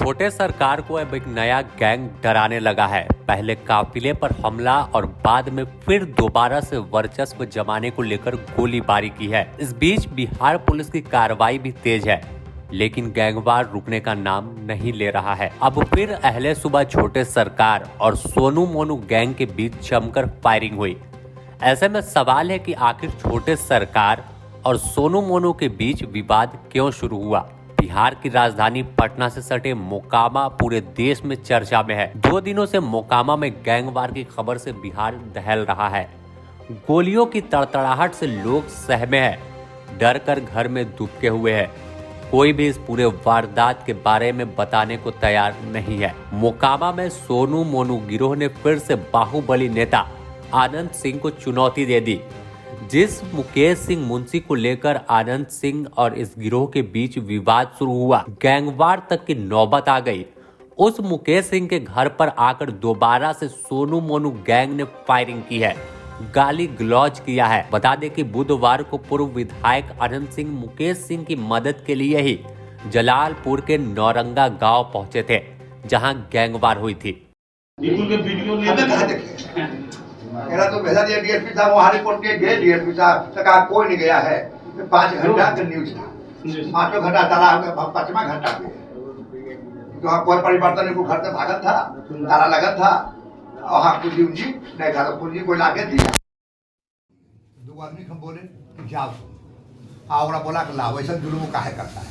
छोटे सरकार को अब एक नया गैंग डराने लगा है। पहले काफिले पर हमला और बाद में फिर दोबारा से वर्चस्व जमाने को लेकर गोलीबारी की है। इस बीच बिहार पुलिस की कार्रवाई भी तेज है, लेकिन गैंगवार रुकने का नाम नहीं ले रहा है। अब फिर अहले सुबह छोटे सरकार और सोनू मोनू गैंग के बीच जमकर फायरिंग हुई। ऐसे में सवाल है कि आखिर छोटे सरकार और सोनू मोनू के बीच विवाद क्यों शुरू हुआ। बिहार की राजधानी पटना से सटे मोकामा पूरे देश में चर्चा में है। 2 दिनों से मोकामा में गैंगवार की खबर से बिहार दहल रहा है। गोलियों की तड़तड़ाहट से लोग सहमे हैं, डर कर घर में दुबके हुए हैं। कोई भी इस पूरे वारदात के बारे में बताने को तैयार नहीं है। मोकामा में सोनू मोनू गिरोह ने फिर से बाहुबली नेता आनंद सिंह को चुनौती दे दी। जिस मुकेश सिंह मुंशी को लेकर आनंद सिंह और इस गिरोह के बीच विवाद शुरू हुआ, गैंगवार तक की नौबत आ गई। उस मुकेश सिंह के घर पर आकर दोबारा से सोनू मोनू गैंग ने फायरिंग की है, गाली गलौज किया है। बता दें कि बुधवार को पूर्व विधायक आनंद सिंह मुकेश सिंह की मदद के लिए ही जलालपुर के नौरंगा गांव पहुंचे थे, जहां गैंगवार हुई थी। मेरा तो भेजा दिया डीएसपी साहब, वहाँ रिपोर्ट के गए डीएसपी साहब तक कोई नहीं गया है। 5 घंटा का न्यूज था, 5 घंटा ताला 5वां घंटा तो वहाँ कोई परिवर्तन को घर से भागत था, ताला लगत था और हाँ पूंजी उंजी नहीं था, तो पूंजी कोई लाके दिया। 2 आदमी हम बोले जाओ, आवड़ा बोला के लाओ, ऐसा जुलूम काहे करता है।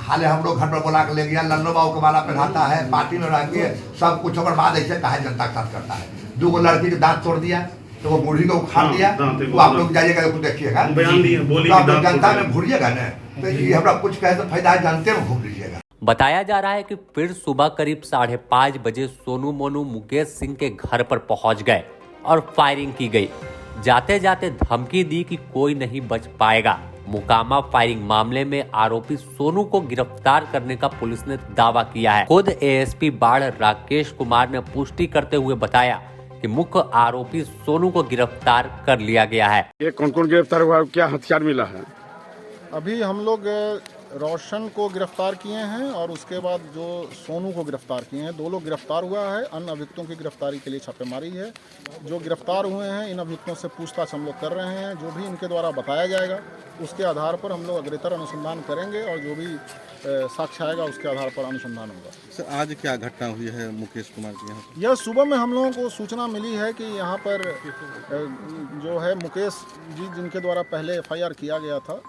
हाले हम लोग घर पर बोला के ले गया, लल्लो बाबू के माला पहनाता है, पार्टी में रह के सब कुछ और बाद ऐसे काहे जनता के साथ करता है। 2 लड़की के दांत तोड़ दिया, तो वो बूढ़ी को उखाड़ दिया, तो आप लोग जाइएगा तो देखिएगा, आप लोग जनता में घूरिएगा न, तो ये हमारा कुछ कहे तो फायदा है, जानते में घूम लीजिएगा। बताया जा रहा है कि फिर सुबह करीब 5:30 बजे सोनू मोनू मुकेश सिंह के घर पर पहुंच गए और फायरिंग की गई। जाते जाते धमकी दी कि कोई नहीं बच पाएगा। मोकामा फायरिंग मामले में आरोपी सोनू को गिरफ्तार करने का पुलिस ने दावा किया है। खुद एएसपी बाढ़ राकेश कुमार ने पुष्टि करते हुए बताया कि मुख्य आरोपी सोनू को गिरफ्तार कर लिया गया है। ये कौन कौन गिरफ्तार हुआ, क्या हथियार मिला है? अभी हम लोग रोशन को गिरफ्तार किए हैं और उसके बाद जो सोनू को गिरफ्तार किए हैं। 2 लोग गिरफ्तार हुआ है। अन्य अभियुक्तों की गिरफ्तारी के लिए छापेमारी है। जो गिरफ्तार हुए हैं इन अभियुक्तों से पूछताछ हम लोग कर रहे हैं। जो भी इनके द्वारा बताया जाएगा उसके आधार पर हम लोग अग्रेतर अनुसंधान करेंगे और जो भी साक्ष्य आएगा उसके आधार पर अनुसंधान होगा। सर आज क्या घटना हुई है मुकेश कुमार के यहाँ? यह सुबह में हम लोगों को सूचना मिली है कि यहाँ पर जो है मुकेश जी जिनके द्वारा पहले FIR किया गया था,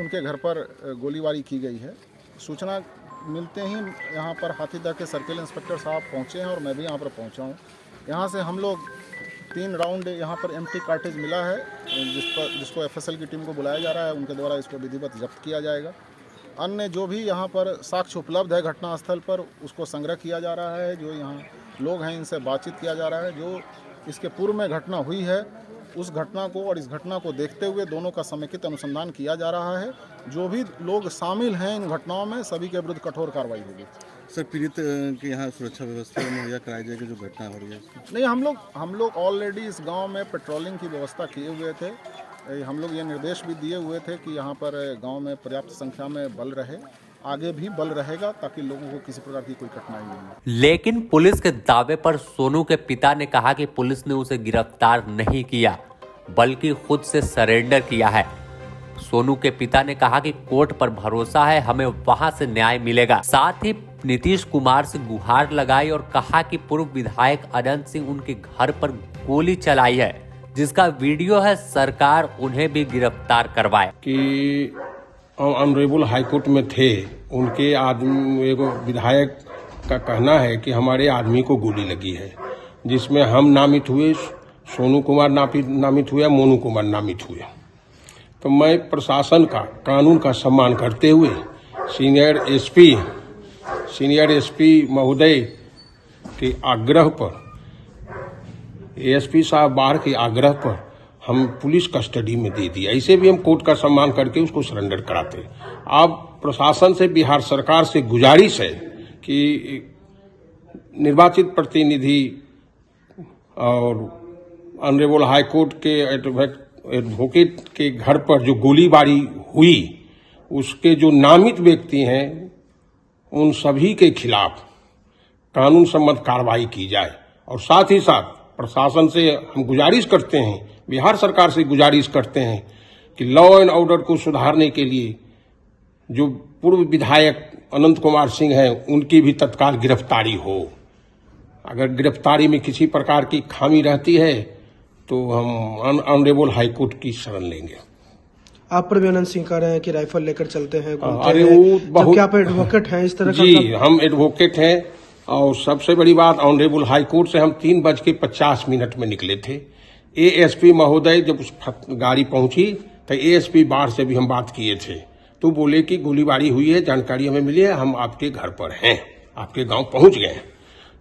उनके घर पर गोलीबारी की गई है। सूचना मिलते ही यहाँ पर हाथीदह के सर्किल इंस्पेक्टर साहब पहुँचे हैं और मैं भी यहाँ पर पहुँचा हूँ। यहाँ से हम लोग 3 राउंड यहाँ पर एम्प्टी कार्टेज मिला है, जिसको FSL की टीम को बुलाया जा रहा है। उनके द्वारा इसको विधिवत जब्त किया जाएगा। अन्य जो भी यहाँ पर साक्ष्य उपलब्ध है घटनास्थल पर, उसको संग्रह किया जा रहा है। जो यहाँ लोग हैं इनसे बातचीत किया जा रहा है। जो इसके पूर्व में घटना हुई है उस घटना को और इस घटना को देखते हुए दोनों का समेकित अनुसंधान किया जा रहा है। जो भी लोग शामिल हैं इन घटनाओं में सभी के विरुद्ध कठोर कार्रवाई होगी। सर पीड़ित के यहाँ सुरक्षा व्यवस्था मुहैया कराई जाएगी जो घटना हो रही है? नहीं, हम लोग ऑलरेडी इस गांव में पेट्रोलिंग की व्यवस्था किए हुए थे। हम लोग ये निर्देश भी दिए हुए थे कि यहाँ पर गांव में पर्याप्त संख्या में बल रहे, आगे भी बल रहेगा ताकि लोगों को किसी प्रकार की कोई कठिनाई नहीं हो। लेकिन पुलिस के दावे पर सोनू के पिता ने कहा कि पुलिस ने उसे गिरफ्तार नहीं किया बल्कि खुद से सरेंडर किया है। सोनू के पिता ने कहा कि कोर्ट पर भरोसा है, हमें वहां से न्याय मिलेगा। साथ ही नीतीश कुमार से गुहार लगाई और कहा कि पूर्व विधायक अनंत सिंह उनके घर पर गोली चलाई है, जिसका वीडियो है, सरकार उन्हें भी गिरफ्तार करवाए। कि ऑनरेबल हाईकोर्ट में थे, उनके आदमी एगो विधायक का कहना है कि हमारे आदमी को गोली लगी है, जिसमें हम नामित हुए, सोनू कुमार नामित हुए, मोनू कुमार नामित हुए। तो मैं प्रशासन का, कानून का सम्मान करते हुए सीनियर एसपी महोदय के आग्रह पर, एएसपी साहब बाढ़ के आग्रह पर हम पुलिस कस्टडी में दे दिया। ऐसे भी हम कोर्ट का सम्मान करके उसको सरेंडर कराते। अब प्रशासन से, बिहार सरकार से गुजारिश है कि निर्वाचित प्रतिनिधि और ऑनरेबल हाईकोर्ट के एडवोकेट के घर पर जो गोलीबारी हुई, उसके जो नामित व्यक्ति हैं उन सभी के खिलाफ कानून सम्मत कार्रवाई की जाए। और साथ ही साथ प्रशासन से हम गुजारिश करते हैं, बिहार सरकार से गुजारिश करते हैं कि लॉ एंड ऑर्डर को सुधारने के लिए जो पूर्व विधायक अनंत कुमार सिंह हैं उनकी भी तत्काल गिरफ्तारी हो। अगर गिरफ्तारी में किसी प्रकार की खामी रहती है तो हम ऑनरेबल हाईकोर्ट की शरण लेंगे। आप पर भी अनंत सिंह कह रहे हैं कि राइफल लेकर चलते हैं, अरे वो बहुत, जबकि आप एडवोकेट हैं, इस तरह का जी हम एडवोकेट हैं। और सबसे बड़ी बात, ऑनरेबल हाईकोर्ट से हम 3:50 में निकले थे। एएसपी महोदय जब उस गाड़ी पहुंची तो एएसपी बाढ़ से भी हम बात किए थे, तो बोले कि गोलीबारी हुई है, जानकारी हमें मिली है, हम आपके घर पर हैं, आपके गांव पहुंच गए हैं।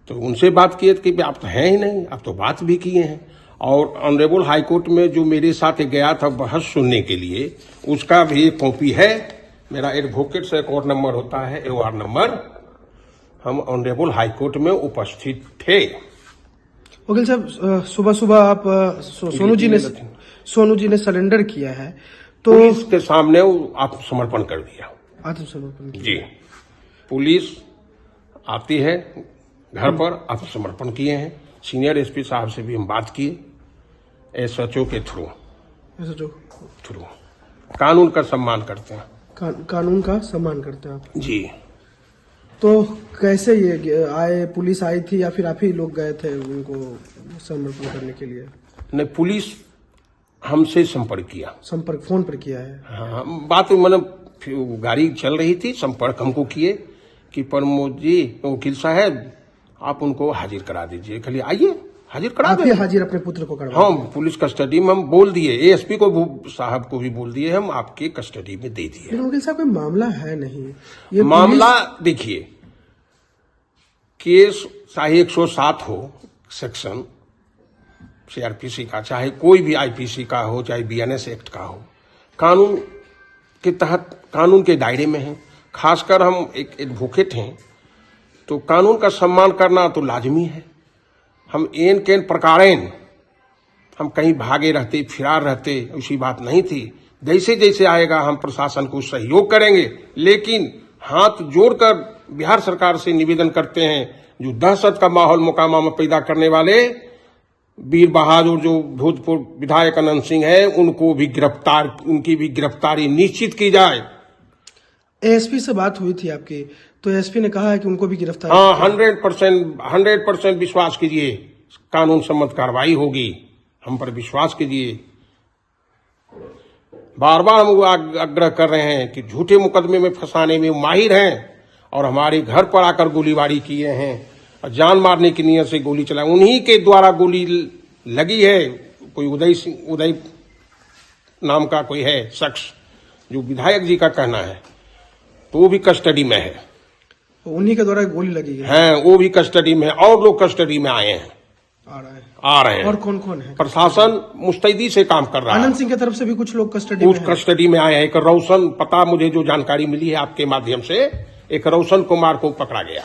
तो उनसे बात किए कि आप तो हैं ही नहीं, आप तो बात भी किए हैं। और ऑनरेबल हाईकोर्ट में जो मेरे साथ गया था बहस सुनने के लिए, उसका भी एक कॉपी है। मेरा एडवोकेट से कोर्ट नंबर होता है AOR नंबर। हम ऑनरेबल हाईकोर्ट में उपस्थित थे। वकील साहब, सुबह सुबह आप सोनू जी ने सरेंडर किया है, तो पुलिस के सामने आत्मसमर्पण कर दिया। आत्मसमर्पण किया। जी, पुलिस आती है घर पर, आत्मसमर्पण किए हैं। सीनियर एसपी साहब से भी हम बात किए, SHO के थ्रू कानून का सम्मान करते हैं। कानून का सम्मान करते हैं आप जी। तो कैसे ये आए? पुलिस आई थी या फिर आप ही लोग गए थे उनको समर्पण करने के लिए? नहीं, पुलिस हमसे संपर्क किया। संपर्क फोन पर किया है? हाँ, बात मतलब गाड़ी चल रही थी, संपर्क हमको किए कि प्रमोद जी, वकील साहब आप उनको हाजिर करा दीजिए। खाली आइए, हाजिर करा आप दे। हाजिर अपने पुत्र को करवा? हम पुलिस कस्टडी में हम बोल दिए, एएसपी को साहब को भी बोल दिए, हम आपके कस्टडी में दे दिए। लेकिन वकील साहब कोई मामला है नहीं ये मामला देखिए, केस चाहे 107 हो सेक्शन CRPC का, चाहे कोई भी IPC का हो, चाहे BNS एक्ट का हो, कानून के तहत, कानून के दायरे में है। खासकर हम एक एडवोकेट हैं तो कानून का सम्मान करना तो लाजमी है। हम एन केन प्रकारेण हम कहीं भागे रहते, फिरार रहते, ऐसी बात नहीं थी। जैसे जैसे आएगा हम प्रशासन को सहयोग करेंगे, लेकिन हाथ जोड़कर बिहार सरकार से निवेदन करते हैं, जो दहशत का माहौल मोकामा में पैदा करने वाले वीर बहादुर जो भूतपूर्व विधायक अनंत सिंह है, उनको भी उनकी भी गिरफ्तारी निश्चित की जाए। एएसपी से बात हुई थी आपकी, तो एएसपी ने कहा है कि उनको भी गिरफ्तार? हाँ, 100% विश्वास कीजिए, कानून सम्मत कार्रवाई होगी, हम पर विश्वास कीजिए। बार बार हम आग्रह कर रहे हैं कि झूठे मुकदमे में फंसाने में माहिर हैं और हमारे घर पर आकर गोलीबारी किए हैं और जान मारने की नीयत से गोली चलाई। उन्हीं के द्वारा गोली लगी है। कोई उदय नाम का कोई है शख्स, जो विधायक जी का कहना है, तो वो भी कस्टडी में है। उन्हीं के द्वारा गोली लगी है, वो भी कस्टडी में है। और लोग कस्टडी में आए हैं, आ रहे हैं। और कौन कौन है? प्रशासन मुस्तैदी से काम कर रहा है। आनंद सिंह की तरफ से भी कुछ लोग कस्टडी में आए हैं। एक रोशन, पता मुझे जो जानकारी मिली है आपके माध्यम से, एक रोशन कुमार को पकड़ा गया।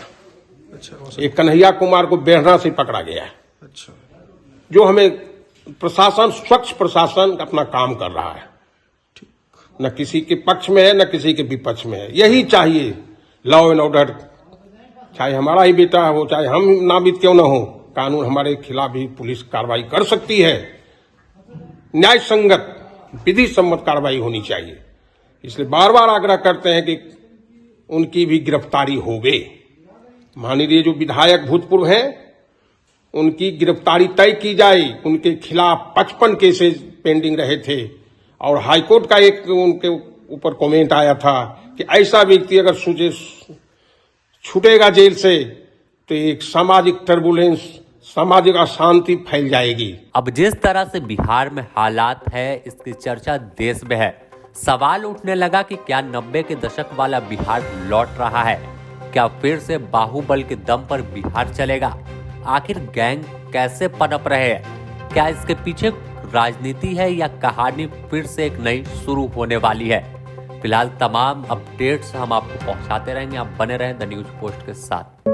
अच्छा। एक कन्हैया कुमार को बेहरा से पकड़ा गया। अच्छा। जो हमें प्रशासन, स्वच्छ प्रशासन अपना काम कर रहा है, न किसी के पक्ष में है न किसी के विपक्ष में है। यही चाहिए लॉ एंड ऑर्डर, चाहे हमारा ही बेटा हो, चाहे हम नामित क्यों न हो, कानून हमारे खिलाफ भी पुलिस कार्रवाई कर सकती है। न्याय संगत, विधि सम्मत कार्रवाई होनी चाहिए। इसलिए बार बार आग्रह करते हैं कि उनकी भी गिरफ्तारी होवे। माननीय जो विधायक भूतपूर्व हैं, उनकी गिरफ्तारी तय की जाए। उनके खिलाफ 55 केसेस पेंडिंग रहे थे और हाईकोर्ट का एक उनके ऊपर कमेंट आया था कि ऐसा व्यक्ति अगर छूटेगा जेल से तो एक सामाजिक टर्बुलेंस, सामाजिक अशांति फैल जाएगी। अब जिस तरह से बिहार में हालात है, इसकी चर्चा देश में है। सवाल उठने लगा कि क्या 90 के दशक वाला बिहार लौट रहा है? क्या फिर से बाहुबल के दम पर बिहार चलेगा? आखिर गैंग कैसे पनप रहे हैं? क्या इसके पीछे राजनीति है या कहानी फिर से एक नई शुरू होने वाली है? फिलहाल तमाम अपडेट्स हम आपको पहुंचाते रहेंगे। आप बने रहें द न्यूज पोस्ट के साथ।